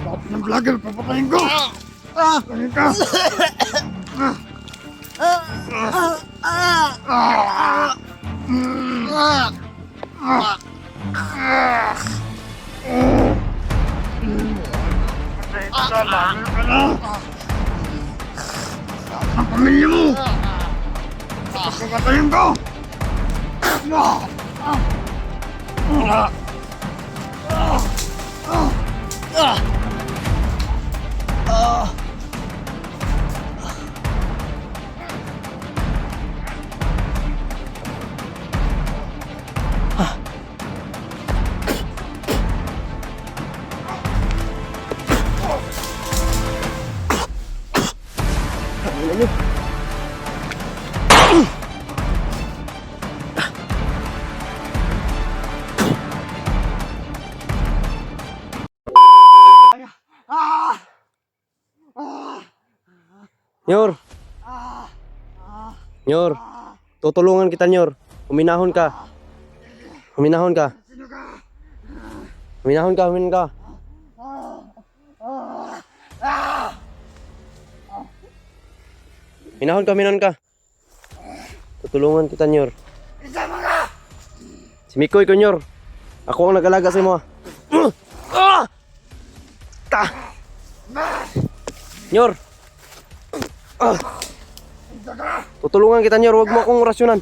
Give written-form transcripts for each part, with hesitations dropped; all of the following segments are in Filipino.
Bakit ng vlogger, papatayin ko! Patayin ka! Salamin ka na! Lahat ng pamilya mo! Papatayin ko! Nyor! Nyor! Tutulungan kita, Nyor. Huminahon ka. Huminahon ka. Huminahon ka, huminahon ka. Huminahon ka, huminahon ka. Tutulungan kita, Nyor. Si Mikoy ko, Nyor. Ako ang nag-alaga sa mo. Nyor! Tutulungan kita, Nyor. Huwag mo akong rasyonan.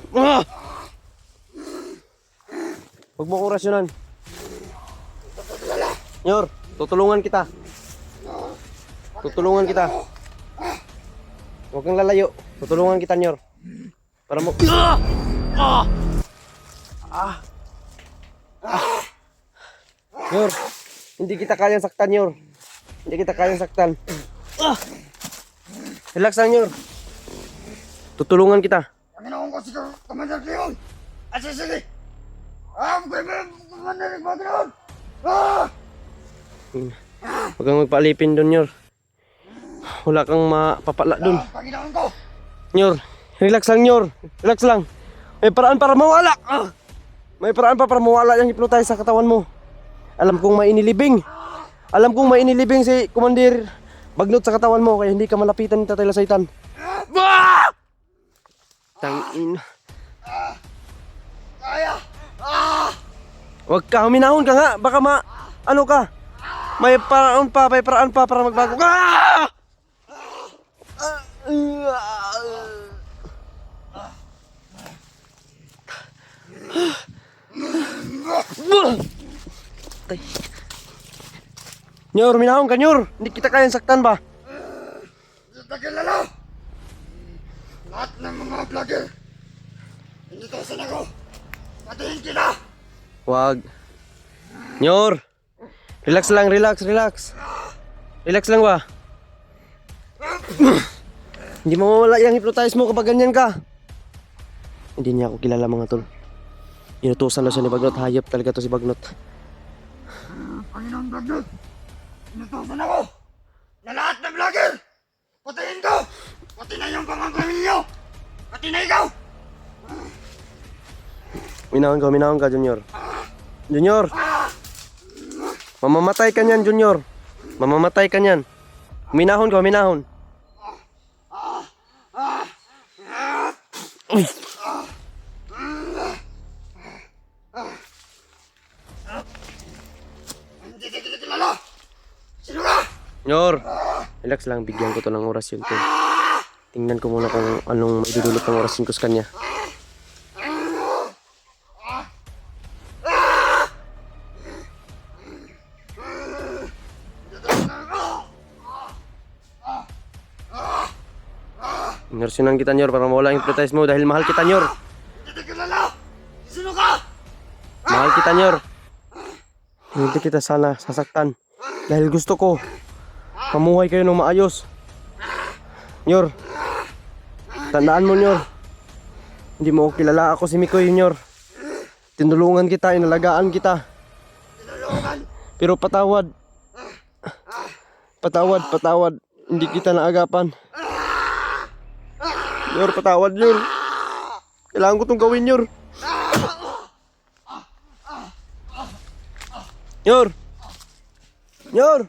Huwag mo akong rasyonan. Nyor, tutulungan kita. Tutulungan kita. Huwag kang lalayo. Tutulungan kita, Nyor. Para mo... Nyor, hindi kita kayang saktan, Nyor. Hindi kita kayang saktan. Relax lang, Nyor. Tutulungan kita. Panginoon ko si Commander Leon! Sige! Commander Leon! Huwag kang magpaalipin doon, Nyor. Wala kang mapapala doon. Panginoon ko! Nyor, relax lang, Nyor. Relax lang. May paraan para mawala. May paraan pa para mawala yung hypnotize sa katawan mo. Alam kong may inilibing. Alam kong may inilibing si Commander Bagnot sa katawan mo, kaya hindi ka malapitan ni Tatay Lasaitan. Tangin. Huwag ka, huminahon ka nga. Baka ano ka? May paraan pa para magbago. Nyor, minahon ka, Nyor. Hindi kita kayang saktan ba? Kilala! Lahat ng mga vlogger! Hindi tosan ako! Patayin kita! Wag. Nyor! Relax lang, relax. Relax lang ba? Hindi mawawala yung hypnotize mo kapag ganyan ka. Hindi niya ako kilala, mga tol. Inutusan na siya ni Bagnot. Hayop talaga to si Bagnot. Panginoon Bagnot! Inutosan ako! Na lahat ng vlogger! Patayin ko! Pati na yung pamangkin niyo! Pati na ikaw! Minahon ka, Junior. Junior! Mamamatay ka niyan, Junior. Mamamatay ka niyan. Minahon ka, minahon. Hindi kita kilala! Sino ka? Nyor, relax lang, bigyan ko to ng orasyon ko. Tingnan ko muna kung anong maidudulot ng orasyon ko sa kanya. Inersyunan kita, Nyor, para mawala yung hypnotize mo dahil mahal kita, Nyor. Hindi kilala! Sino ka? Mahal kita, Nyor. Hindi kita sana sasaktan dahil gusto ko mamuhay kayo ng maayos. Nyor, tandaan mo, Nyor. Hindi mo ako kilala. Ako si Mikoy, Nyor. Tinulungan kita, inalagaan kita. Pero patawad. Patawad. Hindi kita naagapan. Nyor, patawad, Nyor. Kailangan ko itong gawin, Nyor. Nyor, Nyor!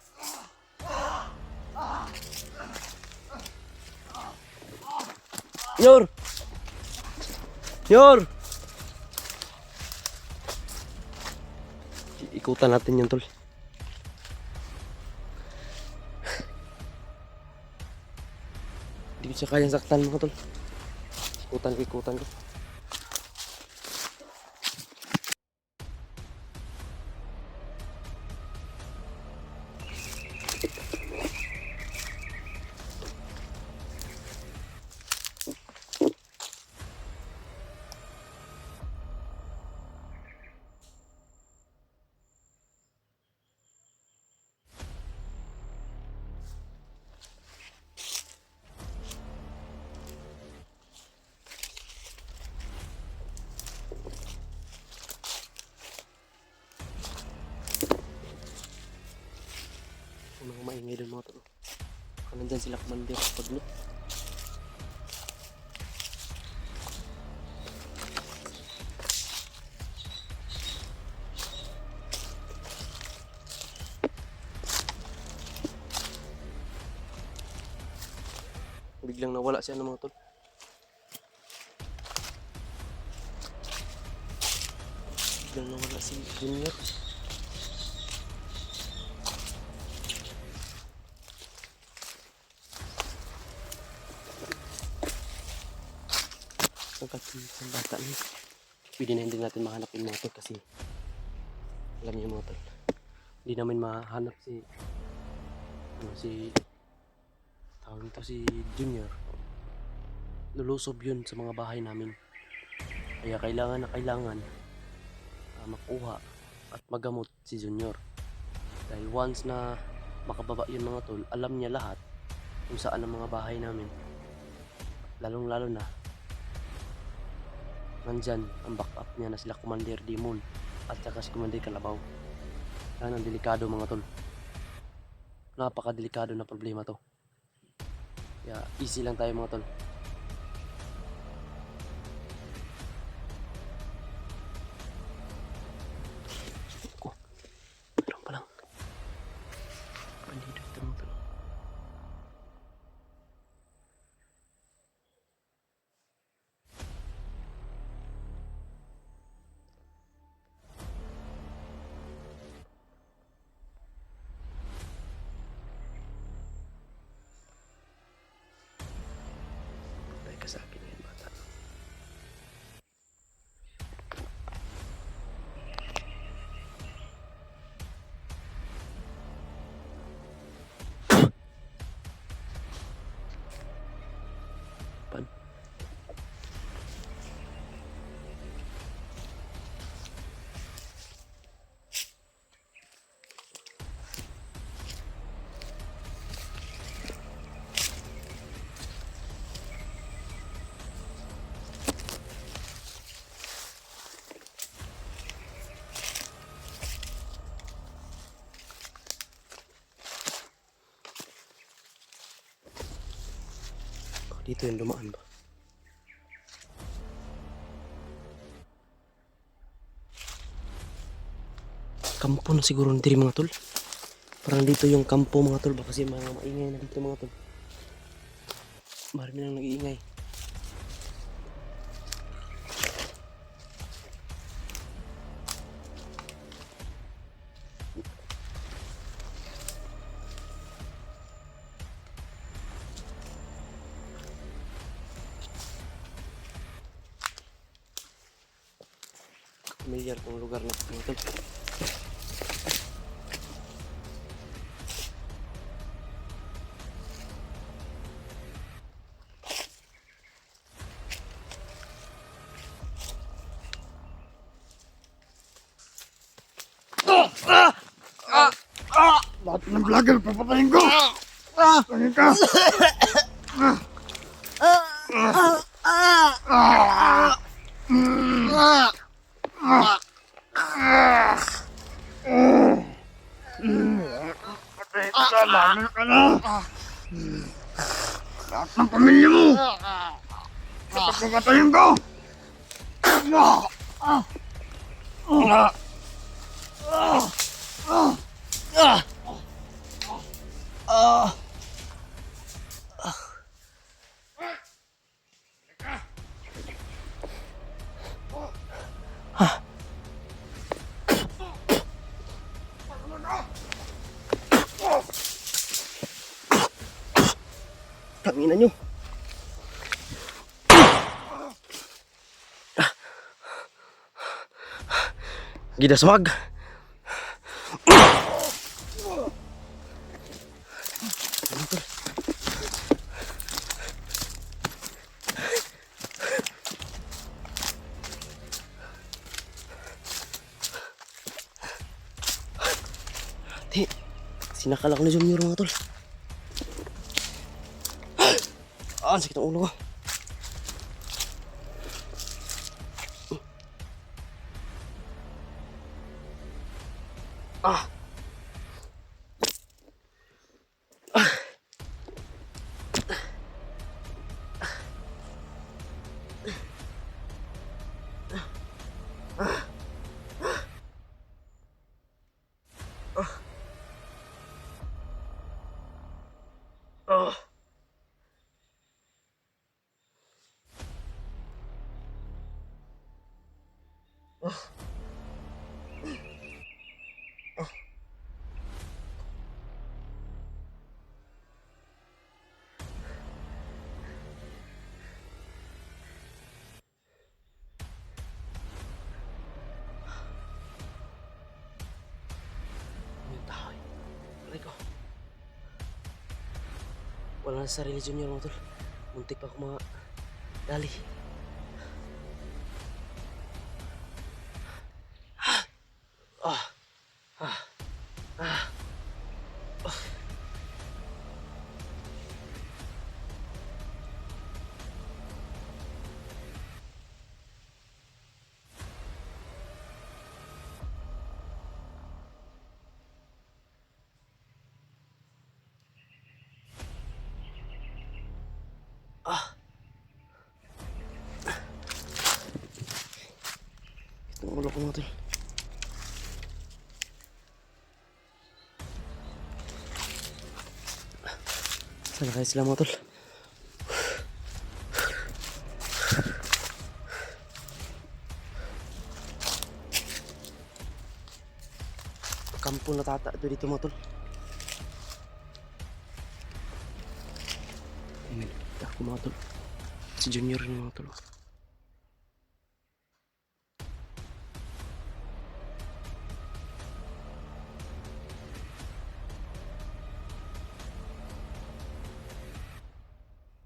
Nyor! Nyor! Ikutan natin yun, tol. Hindi ko siya kayang saktan, mga tol. Ikutan ko. Mga maingay doon, mga tol. Kung nandyan sila commander pag no. Biglang nawala siya ng mga tol. Biglang nawala si Junior. Ang bata niya. Pwede na hindi natin mahanap yung mga tol kasi alam niyo mga tol. Hindi namin mahanap si tawag nito si Junior. Lulusob yun sa mga bahay namin. Kaya kailangan makuha at magamot si Junior. Dahil once na makababa yun mga tol, alam niya lahat kung saan ang mga bahay namin. Lalong lalo na nandyan ang backup niya na sila Commander Demon at saka si Commander Kalabaw. Yan ang delikado mga tol. Napakadelikado na problema to. Kaya easy lang tayo mga tol. Meron pa lang. Bandido ito mga tol. Ka sa akin yan bata. Pan. Dito yung dumaan ba? Kampo na siguro dito mga tol. Parang dito yung kampo mga tol. Baka kasi mga maingay na dito mga tol. Marami nang nag-iingay. Familiar tong lugar na mga tol. Lahat ng vlogger, papatayin ko! Patayin ka! Patayin ka, lalo ka na! Lahat ng pamilya mo! Papatayin ko! Tangina nyo. Gidaswag. Di, sinakal ako ni Junior mga tol. Ah, ang sakit ang ulo ko. Ah. Ah. Tahoy. Aray ko. Wala na sa sarili Junior mga tol. Muntik pa ako mga dali. Ah. Ah. Ah. Ah. Itong ulo ko mga tol. Sana kayo sila mga tol. Kampo na tata dito mga tol. Amen. Ako mga tol. Si Junior yung mga tol.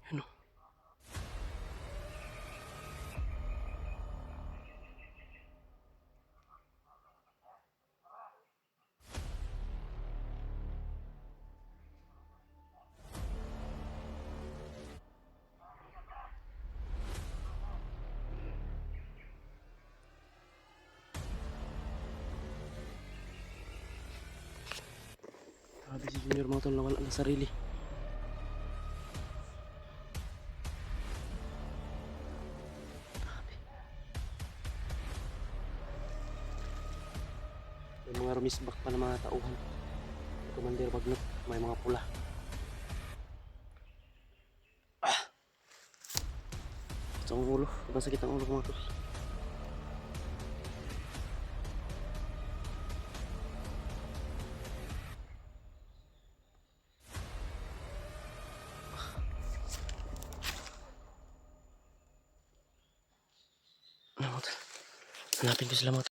Ano? Grabe si Junior mga tol, nawala ng sarili. Grabe. May mga rumisbak pa ng mga tauhan. Commander Bagnot, may mga pula. Ah! Ito ang ulo, ibang sakit ang ulo mga tol. Ano mga tol? Hanapin ko sila mga tol.